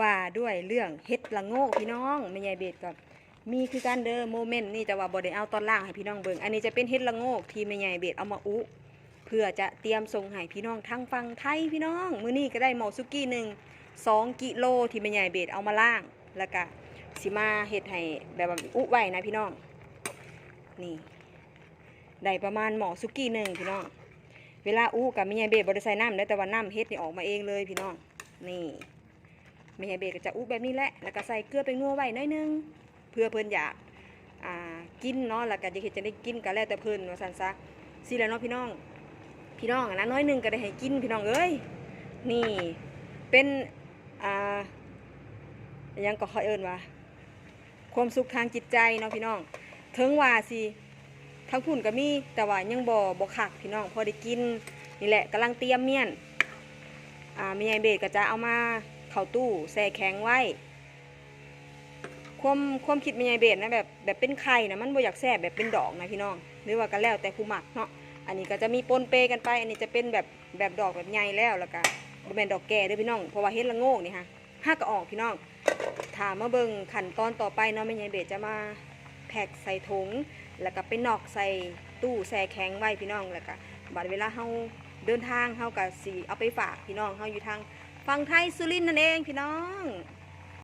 ว่าด้วยเรื่องเฮ็ดละโงกพี่น้องแม่ใหญ่เบ็ดกับมีคือการเด้อโมเมนต์นี่แต่ว่าบ่ได้เอาตอนล่างให้พี่น้องเบิ่งอันนี้จะเป็นเฮ็ดละโงกที่แม่ใหญ่เบ็ดเอามาอุเพื่อจะเตรียมส่งให้พี่น้องทางฝั่งไทยพี่น้องมื้อนี้ก็ได้หม้อซุกี้หนึ่ง2 กิโลที่แม่ใหญ่เบ็ดเอามาล่างแล้วก็สิมาเฮ็ดให้แบบว่าอุไว้นะพี่น้องนี่ได้ประมาณหม้อซุกี้หนึ่งพี่น้องเวลาอุกับแม่ใหญ่เบ็ดบ่ได้ใส่น้ำแต่ว่าน้ำเฮ็ดนี่ออกมาเองเลยพี่น้องนี่แม่ใหญ่เบ็ดก็จะอุแบบนี้แหละแล้วก็ใส่เกลือไปนัวไว้หน่อยนึงเพื่อเพิ่นอยากกินเนาะแล้วก็จะได้กินก็แล้วแต่เพิ่นว่าซั่นซะสิแล้วเนาะพี่น้องนะน้อยนึงก็ได้ให้กินพี่น้องเอ้ยนี่เป็นยังก็ค่อยเอิ้นว่าความสุขทางจิตใจเนาะพี่น้องถึงว่าสิทั้งพุ่นก็มีแต่ว่ายังบ่คักพี่น้องพอได้กินนี่แหละกำลังเตรียมเมี่ยนแม่ใหญ่เบ็ดก็จะเอามาเข้าตู้แช่แข็งไว้ความคิดแม่ใหญ่เบ็ดนะแบบเป็นไข่นะมันบ่อยากแซ่บแบบเป็นดอกนะพี่น้องหรือว่าก็แล้วแต่ผู้มักเนาะอันนี้ก็จะมีปนเปกันไปอันนี้จะเป็นแบบดอกแบบใหญ่แล้วก็บ่แม่นดอกแก่เด้อพี่น้องเพราะว่าเฮ็ดละโงกนี่ฮะห้าก็ออกพี่น้องถามมาเบิ่งขั้นตอนต่อไปเนาะแม่ใหญ่เบ็ดจะมาแพ็คใส่ถุงแล้วก็ไปนอกใส่ตู้แช่แข็งไว้พี่น้องแล้วก็บัดเวลาเฮาเดินทางเฮาก็สิเอาไปฝากพี่น้องเฮาอยู่ทางฝั่งไทยสุรินทร์นั่นเองพี่น้อง